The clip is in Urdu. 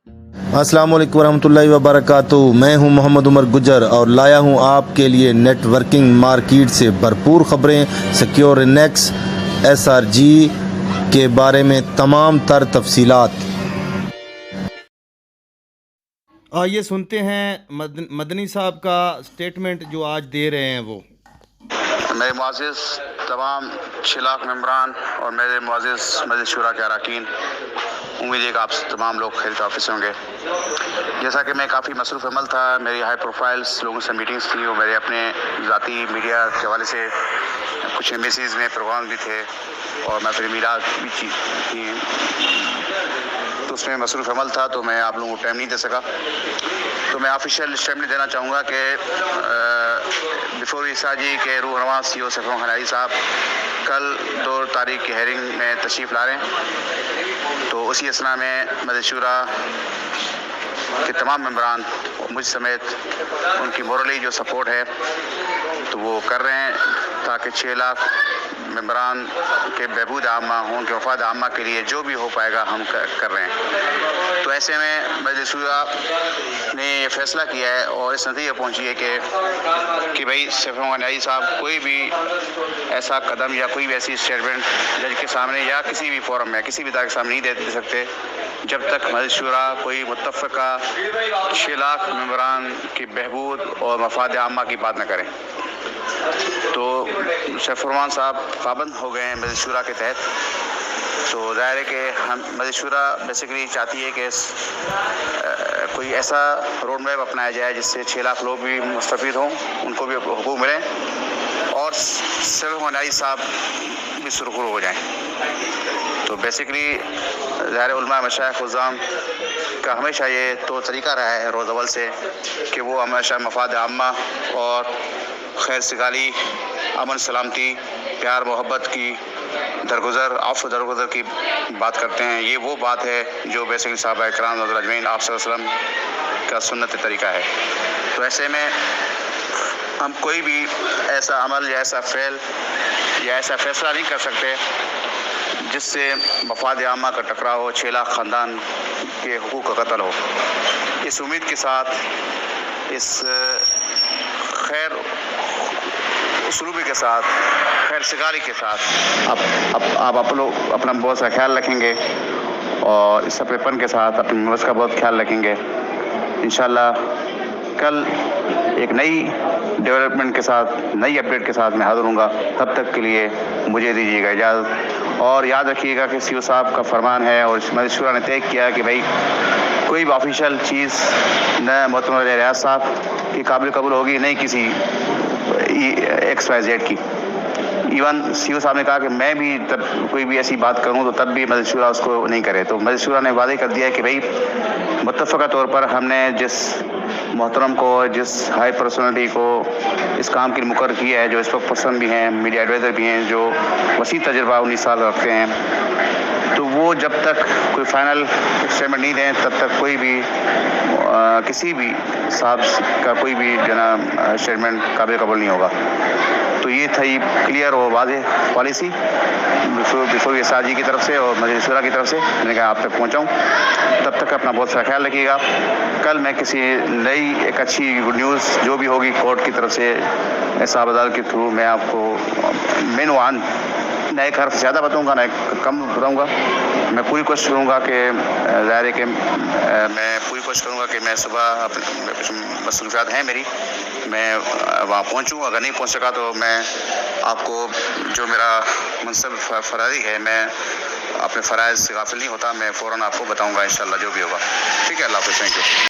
السلام علیکم ورحمۃ اللہ وبرکاتہ۔ میں ہوں محمد عمر گجر اور لایا ہوں آپ کے لیے نیٹ ورکنگ مارکیٹ سے بھرپور خبریں، سیکیورنیکس SRG کے بارے میں تمام تر تفصیلات۔ آئیے سنتے ہیں مدنی صاحب کا سٹیٹمنٹ جو آج دے رہے ہیں وہ۔ میرے معزز تمام 6 لاکھ ممبران اور میرے معزز مجلس شورا کے اراکین، امید ہے کہ آپ تمام لوگ خیریت آفس ہوں گے۔ جیسا کہ میں کافی مصروف عمل تھا، میری ہائی پروفائلز لوگوں سے میٹنگز تھی اور میرے اپنے ذاتی میڈیا کے حوالے سے کچھ ایمبیسیز میں پروگرام بھی تھے اور میں پھر میلاد بھی تھی، تو اس میں مصروف عمل تھا تو میں آپ لوگوں کو ٹائم نہیں دے سکا۔ تو میں آفیشیل اسٹیٹمنٹ دینا چاہوں گا کہ بفور SRG کے رہنما CEO سیف خان علی صاحب کل 2 تاریخ کی ہیئرنگ میں تشریف لا رہے ہیں، تو اسی اثنا میں مجلس شورا کے تمام ممبران مجھ سمیت ان کی مورلی جو سپورٹ ہے تو وہ کر رہے ہیں تاکہ 6 لاکھ ممبران کے بہبود عامہ ہوں، کے مفاد عامہ کے لیے جو بھی ہو پائے گا ہم کر رہے ہیں۔ تو ایسے میں مجلس شورا نے یہ فیصلہ کیا ہے اور اس نتیجے پہنچی ہے کہ بھائی سیف خان علی صاحب کوئی بھی ایسا قدم یا کوئی بھی ایسی اسٹیٹمنٹ جج کے سامنے یا کسی بھی فورم میں کسی بھی ادارے کے سامنے نہیں دے سکتے جب تک مجلس شورا کوئی متفقہ 6 لاکھ ممبران کی بہبود اور مفاد عامہ کی بات نہ کریں۔ تو سیف الرحمان صاحب پابند ہو گئے ہیں مجلس شورا کے تحت، تو ظاہر ہے کہ ہم مجلس شورا بیسیکلی چاہتی ہے کہ کوئی ایسا روڈ میپ اپنایا جائے جس سے 6 لاکھ لوگ بھی مستفید ہوں، ان کو بھی حقوق ملیں اور سیف الرحمان علی صاحب بھی سرخرو ہو جائیں۔ تو بیسیکلی ظاہر علماء مشائخ عظام کا ہمیشہ یہ تو طریقہ رہا ہے روز اول سے کہ وہ ہمیشہ مفاد عامہ اور خیر سگالی، امن سلامتی، پیار محبت کی درگزر، عفو درگزر کی بات کرتے ہیں۔ یہ وہ بات ہے جو بیسیکلی صحابہ کرام رضی اللہ اجمعین آپ صلی اللہ علیہ وسلم کا سنت طریقہ ہے۔ تو ایسے میں ہم کوئی بھی ایسا عمل یا ایسا فعل یا ایسا فیصلہ نہیں کر سکتے جس سے مفاد عامہ کا ٹکراؤ ہو، 6 لاکھ خاندان کے حقوق کا قتل ہو۔ اس امید کے ساتھ، اس خیر اسلوبی کے ساتھ، خیر سگالی کے ساتھ آپ لوگ اپنا بہت سا خیال رکھیں گے اور اس سپے پن کے ساتھ اپنے ملک کا بہت خیال رکھیں گے۔ انشاءاللہ کل ایک نئی ڈیولپمنٹ کے ساتھ، نئی اپڈیٹ کے ساتھ میں حاضر ہوں گا۔ تب تک کے لیے مجھے دیجیے گا اجازت، اور یاد رکھیے گا کہ CEO صاحب کا فرمان ہے اور مجلس شورا نے طے کیا کہ بھائی کوئی بھی آفیشیل چیز نہ محترم ریاض صاحب کی قابل قبول ہوگی، نہیں کسی XYZ کی۔ ایون CEO صاحب نے کہا کہ میں بھی تب کوئی بھی ایسی بات کروں تو تب بھی مجلس شورا اس کو نہیں کرے۔ تو مجلس شورا نے واضح کر دیا کہ بھائی متفقہ طور پر ہم نے جس محترم کو، جس ہائی پرسنالٹی کو اس کام کے لیے مقرر کیا ہے، جو اس وقت پرسن بھی ہیں، میڈیا ایڈوائزر بھی ہیں، جو وسیع تجربہ 19 سال رکھتے ہیں، تو وہ جب تک کوئی فائنل اسٹیٹمنٹ نہیں دیں تب تک کوئی بھی کسی بھی صاحب کا کوئی بھی اسٹیٹمنٹ قابل قبول نہیں ہوگا۔ تو یہ تھا کلیئر اور واضح پالیسی بفور SRG کی طرف سے اور مجلس شورا کی طرف سے، میں نے کہا آپ تک پہنچاؤں۔ تب تک اپنا بہت سارا خیال رکھیے گا۔ کل میں کسی نئی ایک اچھی گڈ نیوز جو بھی ہوگی کورٹ کی طرف سے، صاحب عدالت کے تھرو، میں آپ کو مینوان نہ ایک حرف زیادہ بتاؤں گا نہ ایک کم بتاؤں گا۔ میں پوری کوشش کروں گا کہ ظاہر ہے کہ میں پوری کوشش کروں گا کہ میں صبح اپنے کچھ مصروفیات ہیں میری، میں وہاں پہنچوں۔ اگر نہیں پہنچ سکا تو میں آپ کو جو میرا منصب فراری ہے، میں اپنے فرائض سے غافل نہیں ہوتا، میں فوراً آپ کو بتاؤں گا انشاءاللہ جو بھی ہوگا۔ ٹھیک ہے، اللہ حافظ، تھینک یو۔